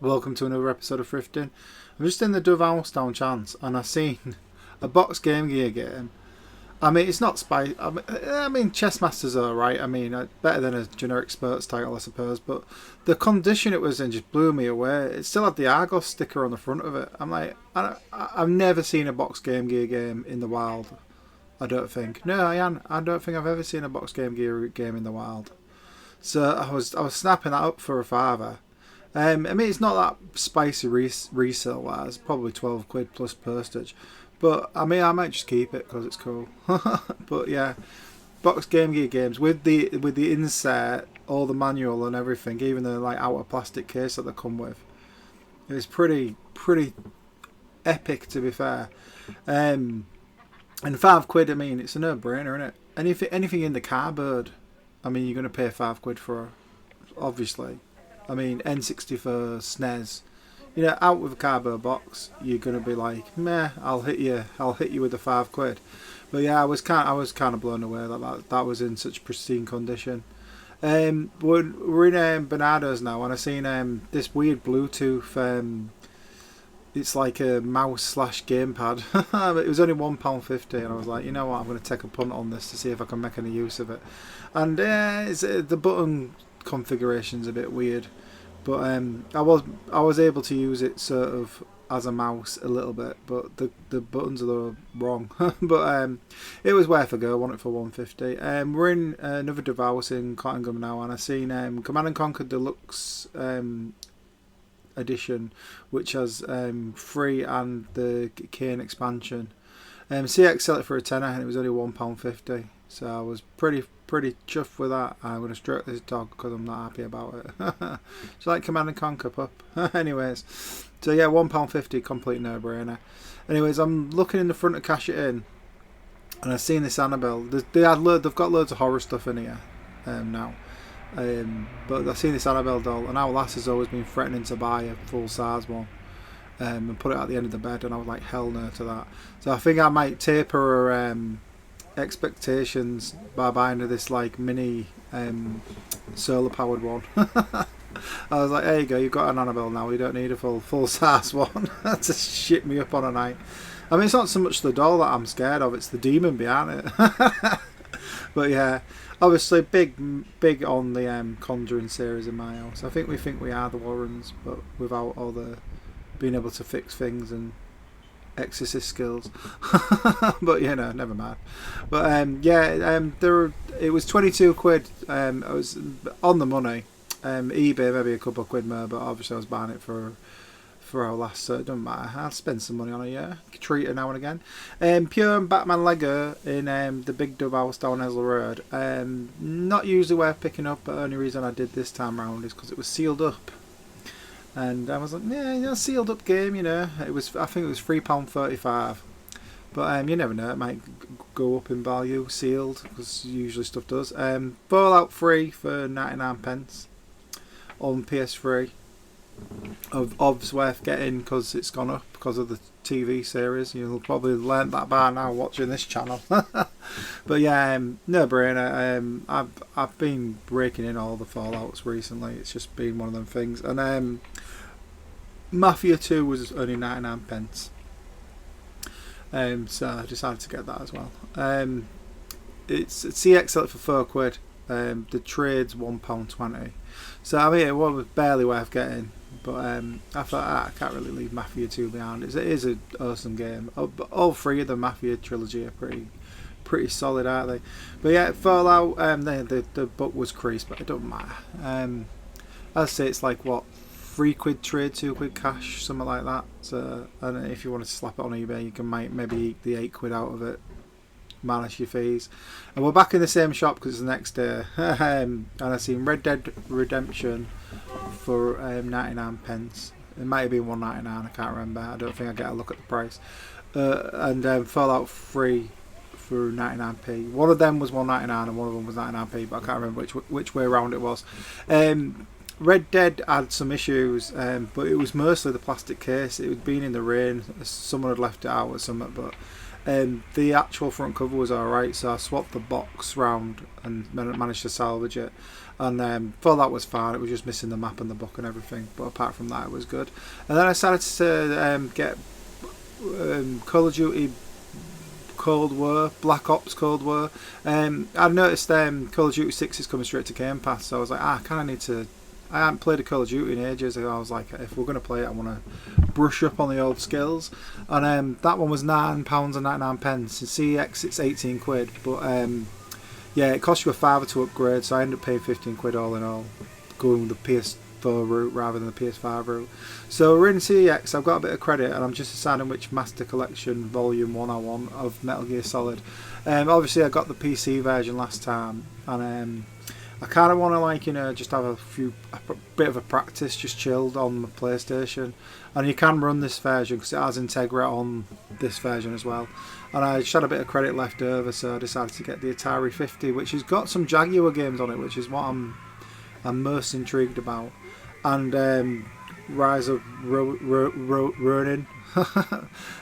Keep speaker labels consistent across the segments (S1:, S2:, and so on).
S1: Welcome to another episode of Thrifting. I'm just in the Dove House down Chance and I've seen a box Game Gear game. I mean, it's not spy. I mean, Chessmaster's alright. I mean, better than a generic Spurts title, I suppose. But the condition it was in just blew me away. It still had the Argos sticker on the front of it. I'm like, I've never seen a box Game Gear game in the wild. I don't think. No, I don't think I've ever seen a box Game Gear game in the wild. So I was snapping that up for a father. I mean, it's not that spicy resale wise, probably 12 quid plus postage. But I mean, I might just keep it because it's cool. But yeah, box Game Gear games with the insert, all the manual and everything, even the like outer plastic case that they come with. It's pretty epic, to be fair. And £5, I mean, it's a no-brainer, isn't it? Anything in the cardboard, I mean, you're going to pay £5 for, obviously. I mean, N64, SNES, you know, out with a cardboard box, you're gonna be like, meh, I'll hit you with the £5. But yeah, I was kind of blown away that was in such pristine condition. We're in Bernardo's now, and I've seen this weird Bluetooth. It's like a mouse / gamepad. It was only £1.50, and I was like, you know what, I'm going to take a punt on this to see if I can make any use of it. And the button configuration's a bit weird, but I was able to use it sort of as a mouse a little bit, but the buttons are wrong. But it was worth a go. I want it for £1.50. We're in another Dove House in Cottingham now, and I've seen Command and Conquer Deluxe edition, which has 3 and the Kane expansion. CX sell it for a tenner, and it was only £1.50. So I was pretty chuffed with that. I'm going to stroke this dog because I'm not happy about it. It's like Command and Conquer, pup. Anyways, so yeah, £1.50, complete no-brainer. Anyways, I'm looking in the front to cash it in, and I've seen this Annabelle. They've got loads of horror stuff in here now. But I've seen this Annabelle doll, and our lass has always been threatening to buy a full-size one and put it at the end of the bed, and I was like, hell no to that. So I think I might taper her expectations by buying her this like mini solar powered one. I was like, there you go, you've got an Annabelle now, you don't need a full size one to shit me up on a night. I mean, it's not so much the doll that I'm scared of, it's the demon behind it. But yeah, obviously big on the Conjuring series in my house. I think we are the Warrens, but without all the being able to fix things and exorcist skills. But you know, never mind. But it was 22 quid. I was on the money. eBay maybe a couple of quid more, but obviously I was buying it for our last, so it doesn't matter. I'll spend some money on it, yeah. Treat it now and again. Pure Batman Lego in the big Dove House down Esler Road. Not usually worth picking up, but the only reason I did this time round is because it was sealed up. And I was like, yeah, sealed up game, you know. I think it was £3.35. But you never know, it might go up in value sealed, because usually stuff does. Fallout 3 for 99p on PS3. Ob's worth getting because it's gone up because of the TV series. You'll probably learn that by now watching this channel. But yeah, no brainer. I've been breaking in all the Fallouts recently. It's just been one of them things. And Mafia 2 was only 99p. So I decided to get that as well. It's CX for £4. The trade's £1.20. So I mean, it was barely worth getting. But I thought I can't really leave Mafia 2 behind. It is an awesome game. All 3 of the Mafia trilogy are pretty solid, aren't they? But yeah, Fallout. The book was creased, but it doesn't matter. I'd say it's like what, £3 trade, £2 cash, something like that. So and if you wanted to slap it on eBay, you can maybe eat the £8 out of it, minus your fees. And we're back in the same shop because it's the next day. And I've seen Red Dead Redemption for 99p. It might have been $1.99, I can't remember. I don't think I get a look at the price. And Fallout 3 for 99p. One of them was $1.99 and one of them was 99p, but I can't remember which way around it was. Red Dead had some issues, but it was mostly the plastic case. It had been in the rain. Someone had left it out or something, but the actual front cover was alright, so I swapped the box round and managed to salvage it. And thought that was fine. It was just missing the map and the book and everything, but apart from that, it was good. And then I started to get Call of Duty Cold War, Black Ops Cold War. I noticed Call of Duty 6 is coming straight to Game Pass, so I was like, I kind of need to. I hadn't played a Call of Duty in ages. I was like, if we're going to play it, I want to brush up on the old skills. And that one was £9.99. In CEX, it's 18 quid. But yeah, it costs you a fiver to upgrade, so I ended up paying 15 quid all in all, going with the PS4 route rather than the PS5 route. So we're in CEX, I've got a bit of credit, and I'm just deciding which Master Collection Volume 1 I want of Metal Gear Solid. Obviously, I got the PC version last time, and I kind of want to just have a bit of a practice, just chilled on the PlayStation. And you can run this version because it has Integra on this version as well. And I just had a bit of credit left over, so I decided to get the Atari 50, which has got some Jaguar games on it, which is what I'm most intrigued about. And Rise of Ronin,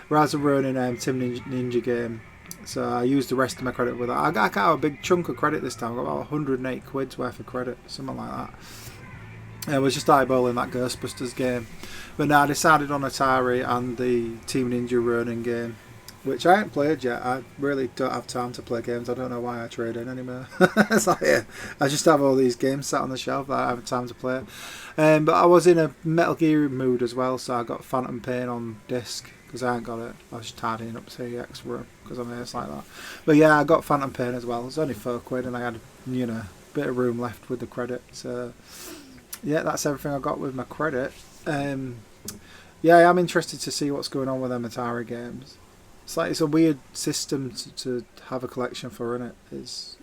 S1: Rise of Ronin, Tim Ninja game. So I used the rest of my credit with that. I got a big chunk of credit this time. I got about 108 quid's worth of credit, something like that. I was just eyeballing that Ghostbusters game. But now I decided on Atari and the Team Ninja Ronin game, which I haven't played yet. I really don't have time to play games. I don't know why I trade in anymore. It's like, yeah, I just have all these games sat on the shelf that I haven't time to play. But I was in a Metal Gear mood as well, so I got Phantom Pain on disc. Because I ain't got it. I was just tidying up CEX room because I'm ace like that. But yeah, I got Phantom Pain as well. It was only £4 and I had, a bit of room left with the credit. So yeah, that's everything I got with my credit. Yeah, I'm interested to see what's going on with them Atari games. It's a weird system to have a collection for, innit? It's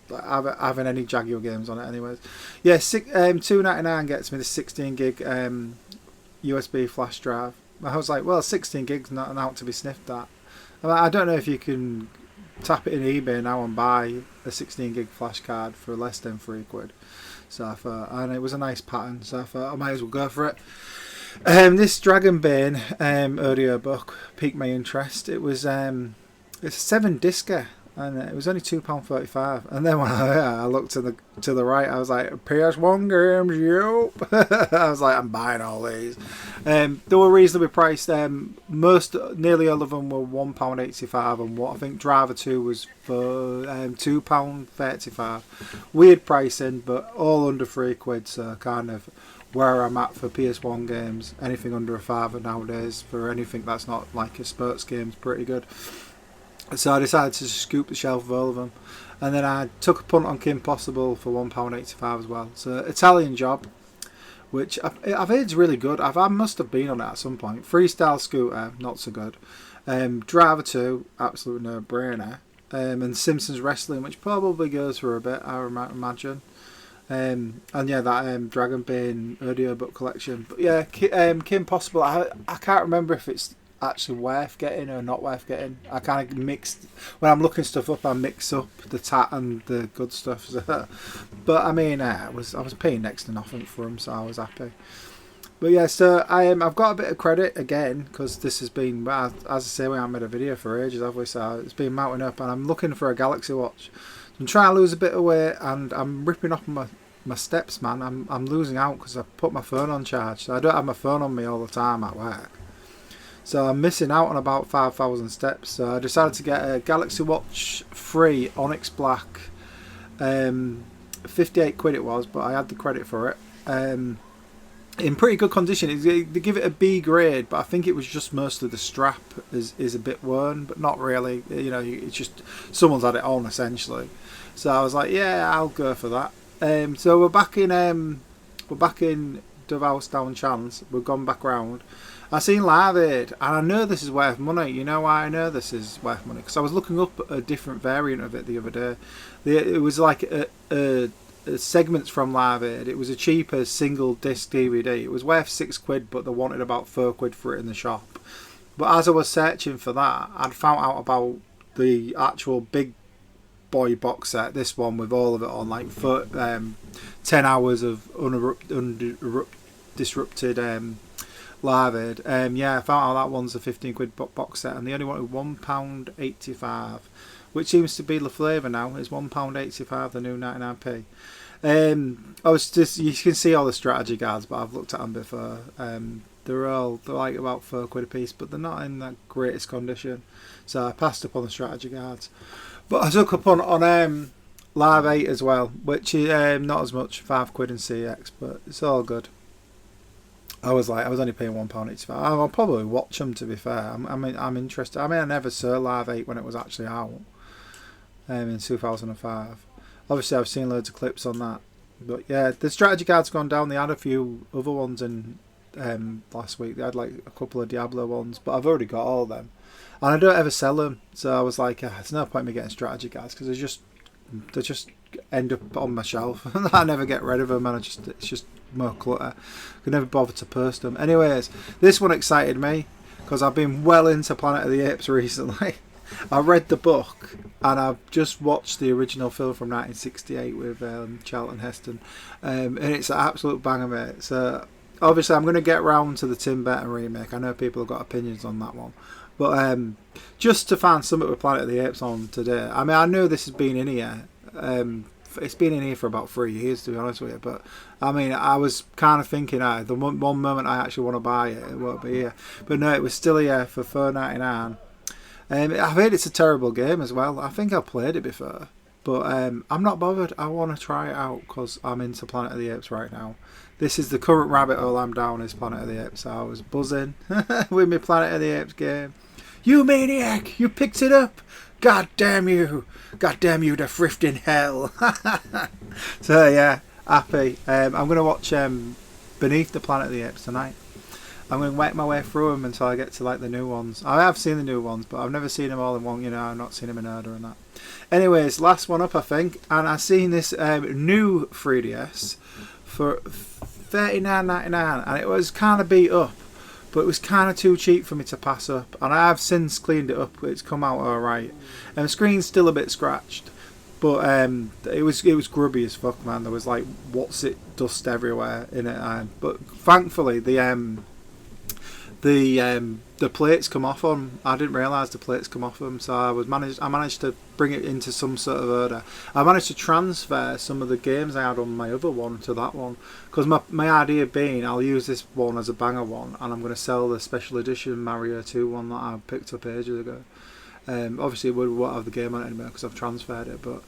S1: like having any Jaguar games on it anyways. Yeah, $2.99 gets me the 16 gig USB flash drive. I was like, well, 16 gigs not an out to be sniffed at. I don't know if you can tap it in eBay now and buy a 16 gig flash card for less than £3. So I thought, and it was a nice pattern, so I thought I might as well go for it. This Dragonbane audio book piqued my interest. It was it's a 7-discer. And it was only £2.35. And then when I looked to the right, I was like, PS1 games, yup. I was like, I'm buying all these. They were reasonably priced. Nearly all of them were £1.85, and what I think Driver 2 was for £2.35. Weird pricing, but all under £3. So kind of where I'm at for PS1 games. Anything under a fiver nowadays for anything that's not like a sports game is pretty good. So I decided to scoop the shelf of all of them. And then I took a punt on Kim Possible for £1.85 as well. So Italian Job, which I've heard is really good. I must have been on it at some point. Freestyle Scooter, not so good. Driver 2, absolute no-brainer. And Simpsons Wrestling, which probably goes for a bit, I might imagine. And yeah, that Dragonbane audiobook collection. But yeah, Kim Possible, I can't remember if it's actually worth getting or not worth getting. I kind of mixed when I'm looking stuff up. I mix up the tat and the good stuff. So, but I mean, I was paying next to nothing for them, so I was happy. But yeah, so I've got a bit of credit again because this has been, as I say, we haven't made a video for ages, have we? So it's been mounting up, and I'm looking for a Galaxy Watch. I'm trying to lose a bit of weight, and I'm ripping off my steps, man. I'm losing out because I put my phone on charge, so I don't have my phone on me all the time at work. So I'm missing out on about 5,000 steps. So I decided to get a Galaxy Watch 3 Onyx Black. 58 quid it was, but I had the credit for it. In pretty good condition. They give it a B grade, but I think it was just mostly the strap is a bit worn, but not really. It's just someone's had it on essentially. So I was like, yeah, I'll go for that. So we're back in Dovehouse Down Chance. We've gone back round. I seen Live Aid, and I know this is worth money. You know why I know this is worth money? Because I was looking up a different variant of it the other day. It was like a segments from Live Aid. It was a cheaper single disc DVD. It was worth £6, but they wanted about £4 for it in the shop. But as I was searching for that, I'd found out about the actual big boy box set. This one with all of it on, like 10 hours of undisrupted Live Aid. Yeah, I found out that one's a £15 box set, and they only wanted £1.85, which seems to be the flavour now. It's £1.85, the new 99p. I was just, you can see all the strategy guides, but I've looked at them before. They're like about £4 a piece, but they're not in the greatest condition. So I passed up on the strategy guides. But I took up on Live 8 as well, which is not as much, £5 in CX, but it's all good. I was only paying £1 each. I'll probably watch them, to be fair. I'm interested. I never saw Live 8 when it was actually out in 2005. Obviously, I've seen loads of clips on that. But yeah, the strategy guide's gone down. They had a few other ones in last week. They had like a couple of Diablo ones, but I've already got all of them. And I don't ever sell them. So I was like, there's no point in me getting strategy guides because they just end up on my shelf. I never get rid of them, and it's just more clutter. I could never bother to post them. Anyways, this one excited me because I've been well into Planet of the Apes recently. I read the book and I've just watched the original film from 1968 with Charlton Heston, and it's an absolute banger, mate. So obviously I'm going to get round to the Tim Burton remake. I know people have got opinions on that one, but just to find something with Planet of the Apes on today. I knew this has been in here. It's been in here for about 3 years, to be honest with you. But I was kind of thinking, the one moment I actually want to buy it, it won't be here. But no, it was still here for £4.99. I've heard it's a terrible game as well. I think I've played it before, but I'm not bothered. I want to try it out because I'm into Planet of the Apes right now. This is the current rabbit hole I'm down, is Planet of the Apes. So I was buzzing with my Planet of the Apes game. You maniac! You picked it up! God damn you! God damn you to thrifting hell! So yeah, happy. I'm going to watch Beneath the Planet of the Apes tonight. I'm going to make my way through them until I get to like the new ones. I have seen the new ones, but I've never seen them all in one. I've not seen them in order and that. Anyways, last one up, I think. And I've seen this new 3DS for $39.99, and it was kind of beat up, but it was kind of too cheap for me to pass up. And I have since cleaned it up. It's come out alright. And the screen's still a bit scratched, but it was grubby as fuck, man. There was like dust everywhere in it. But thankfully the plates come off them. I didn't realise the plates come off them, so I managed to bring it into some sort of order. I managed to transfer some of the games I had on my other one to that one, because my idea being I'll use this one as a banger one, and I'm going to sell the special edition Mario 2 one that I picked up ages ago. Obviously, we won't have the game on it anymore because I've transferred it, but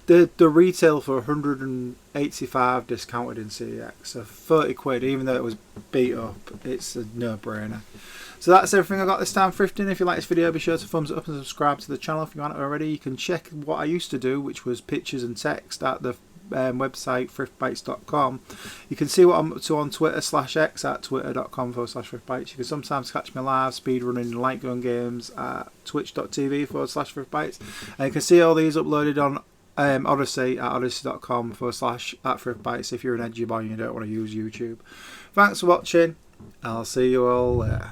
S1: the retail for 185 discounted in CEX, so £30, even though it was beat up, it's a no-brainer. So that's everything I got this time thrifting. If you like this video, be sure to thumbs it up and subscribe to the channel if you haven't already. You can check what I used to do, which was pictures and text, at the website thriftbytes.com. You can see what I'm up to on Twitter /X at twitter.com/thriftbytes. You can sometimes catch me live speedrunning light gun games at twitch.tv/thriftbytes. And you can see all these uploaded on Odyssey at odyssey.com/@thriftbytes if you're an edgy boy and you don't want to use YouTube. Thanks for watching. I'll see you all later.